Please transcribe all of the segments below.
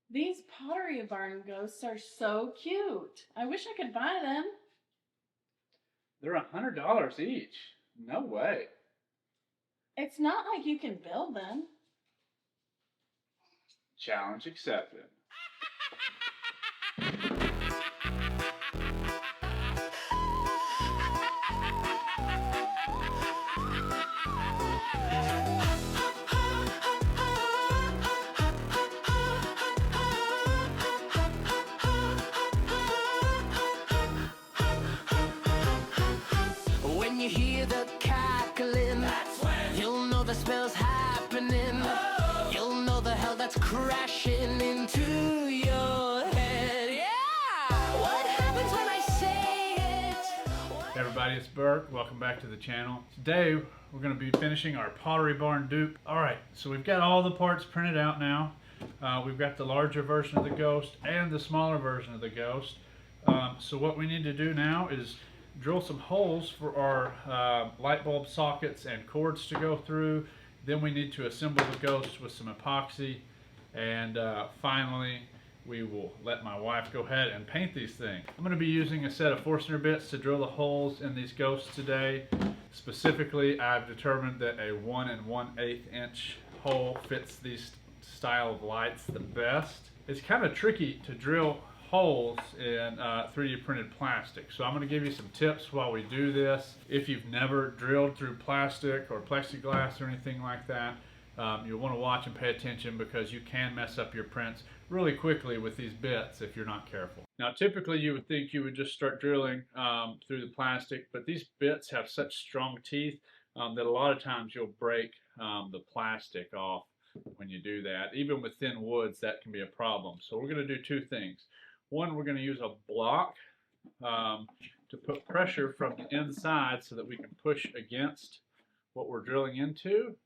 These Pottery Barn ghosts are so cute. I wish I could buy them. They're $100 each. No way. It's not like you can build them. Challenge accepted. When you hear the cackling, that's when you'll know the spell's happening. Oh. You'll know the hell that's crashing into your head. Yeah! What happens when I say it? Hey everybody, it's Bert. Welcome back to the channel. Today we're going to be finishing our Pottery Barn dupe. Alright, so we've got all the parts printed out now. We've got the larger version of the Ghost and the smaller version of the Ghost. So what we need to do now is drill some holes for our light bulb sockets and cords to go through. Then we need to assemble the Ghost with some epoxy, and finally we will let my wife go ahead and paint these things. I'm going to be using a set of Forstner bits to drill the holes in these Ghosts today. Specifically, I've determined that a 1 1/8 inch hole fits these style of lights the best. It's kind of tricky to drill holes in 3D printed plastic, so I'm going to give you some tips while we do this. If you've never drilled through plastic or plexiglass or anything like that, you'll want to watch and pay attention, because you can mess up your prints really quickly with these bits if you're not careful. Now typically you would think you would just start drilling through the plastic, but these bits have such strong teeth that a lot of times you'll break the plastic off when you do that. Even with thin woods, that can be a problem. So we're going to do two things. One, we're going to use a block to put pressure from the inside so that we can push against what we're drilling into.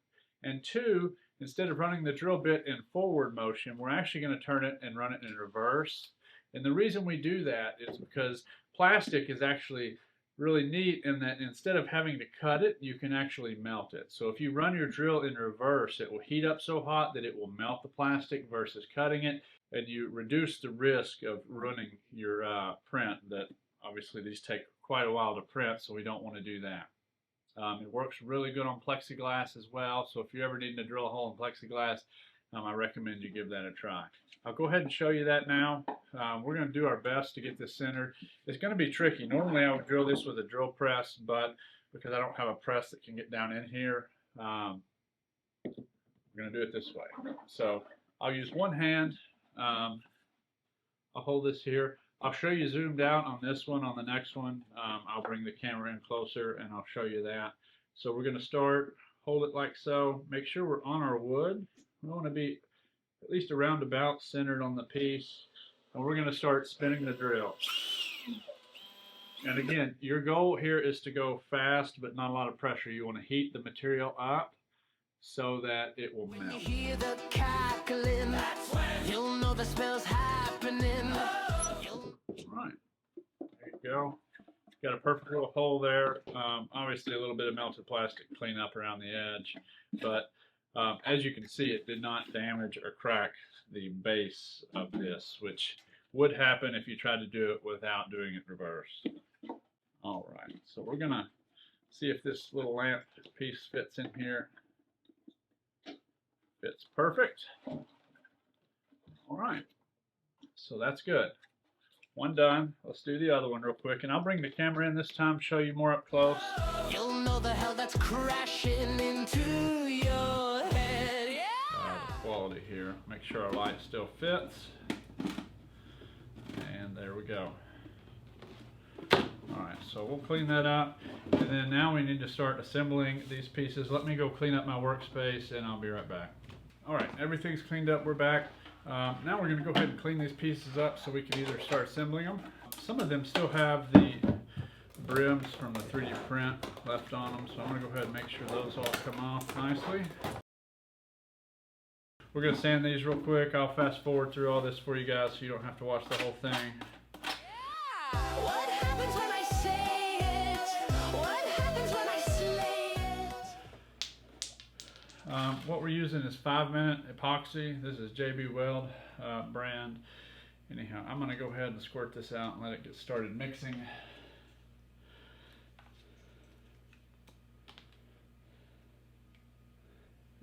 And two, instead of running the drill bit in forward motion, we're actually going to turn it and run it in reverse. And the reason we do that is because plastic is actually really neat in that instead of having to cut it, you can actually melt it. So if you run your drill in reverse, it will heat up so hot that it will melt the plastic versus cutting it, and you reduce the risk of ruining your print. That obviously these take quite a while to print, so we don't want to do that. It works really good on plexiglass as well, so if you're ever needing to drill a hole in plexiglass, I recommend you give that a try. I'll go ahead and show you that now. We're going to do our best to get this centered. It's going to be tricky. Normally I would drill this with a drill press, but because I don't have a press that can get down in here, we're going to do it this way. So I'll use one hand. I'll hold this here. I'll show you zoomed out on this one. On the next one, I'll bring the camera in closer and I'll show you that. So we're going to start, hold it like so. Make sure we're on our wood. We want to be at least around about centered on the piece. And we're going to start spinning the drill. And again, your goal here is to go fast, but not a lot of pressure. You want to heat the material up so that it will melt. When you hear the cackling, that's when you'll know the spell's happening. Right, there you go. Got a perfect little hole there. Obviously a little bit of melted plastic clean up around the edge, but as you can see, it did not damage or crack the base of this, which would happen if you tried to do it without doing it reverse. All right, so we're gonna see if this little lamp piece fits in here. Fits perfect. All right, so that's good. One done. Let's do the other one real quick, and I'll bring the camera in this time, show you more up close. You'll know the hell that's crashing into your head. Yeah. The quality here. Make sure our light still fits. And there we go. Alright, so we'll clean that up. And then now we need to start assembling these pieces. Let me go clean up my workspace and I'll be right back. Alright, everything's cleaned up. We're back. Now we're going to go ahead and clean these pieces up so we can either start assembling them. Some of them still have the brims from the 3D print left on them, so I'm going to go ahead and make sure those all come off nicely. We're going to sand these real quick. I'll fast forward through all this for you guys so you don't have to watch the whole thing. Yeah. What happens when I say it? What happens when I slay it? what we're using is 5-minute epoxy. This is JB Weld brand. Anyhow, I'm going to go ahead and squirt this out and let it get started mixing.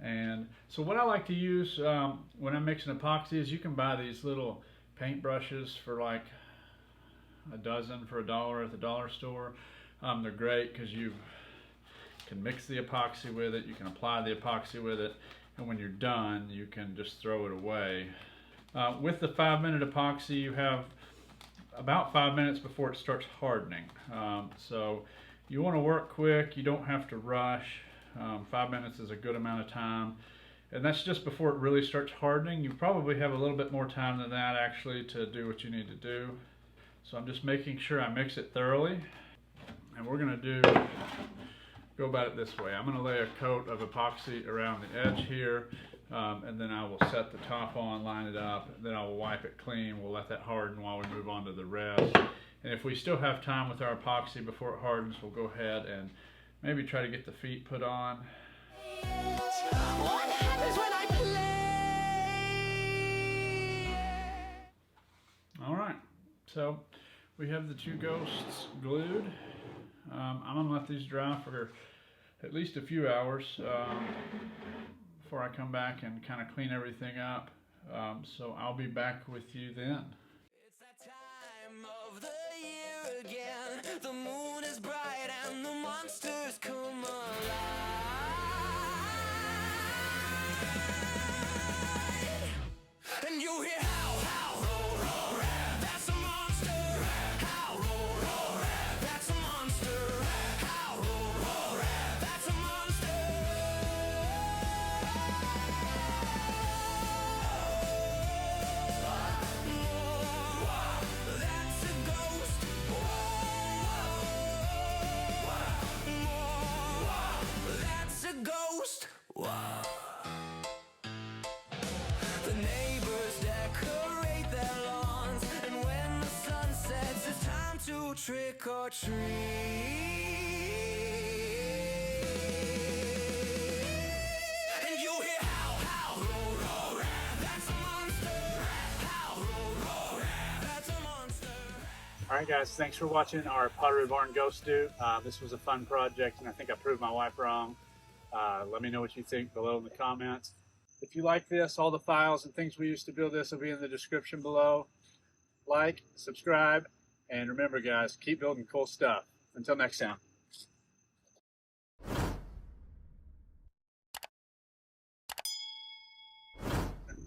And so what I like to use when I'm mixing epoxy is you can buy these little paint brushes for like a dozen for $1 at the dollar store. They're great because you can mix the epoxy with it, you can apply the epoxy with it, and when you're done you can just throw it away. With the 5-minute epoxy, you have about 5 minutes before it starts hardening. So you want to work quick, you don't have to rush. 5 minutes is a good amount of time, and that's just before it really starts hardening. You probably have a little bit more time than that actually to do what you need to do. So I'm just making sure I mix it thoroughly, and we're going to go about it this way. I'm going to lay a coat of epoxy around the edge here, and then I will set the top on, line it up, and then I will wipe it clean. We'll let that harden while we move on to the rest. And if we still have time with our epoxy before it hardens, we'll go ahead and maybe try to get the feet put on. What happens when I play? All right, so we have the two ghosts glued. I'm gonna let these dry for at least a few hours before I come back and kind of clean everything up. So I'll be back with you then. It's that time of the year again. The moon is bright and the monsters come alive. And you hear howl, howl, roar, roar, that's a monster. Howl, roar, roar, that's a monster. Howl, roar, roar, that's a monster. That's a ghost. That's a ghost. The neighbors decorate their lawns, and when the sun sets, it's time to trick or treat. And you hear howl, howl, roar, roar, that's a monster. Howl, roar, roar, that's a monster. Alright guys, thanks for watching our Pottery Barn Ghost Dupe. This was a fun project and I think I proved my wife wrong. Let me know what you think below in the comments. If you like this, all the files and things we used to build this will be in the description below. Like, subscribe, and remember guys, keep building cool stuff. Until next time.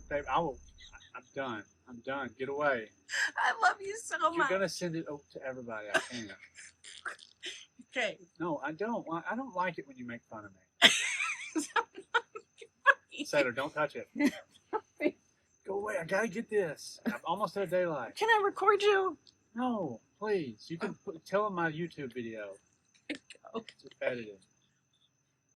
Babe, I'm done. I'm done. Get away. I love you so You're much. gonna send it over to everybody. I can't. Okay. No, I don't. I don't like it when you make fun of me. Sailor, don't touch it. Go away. I gotta get this. I'm almost at daylight. Can I record you? No, please. You can tell them my YouTube video. It's edited.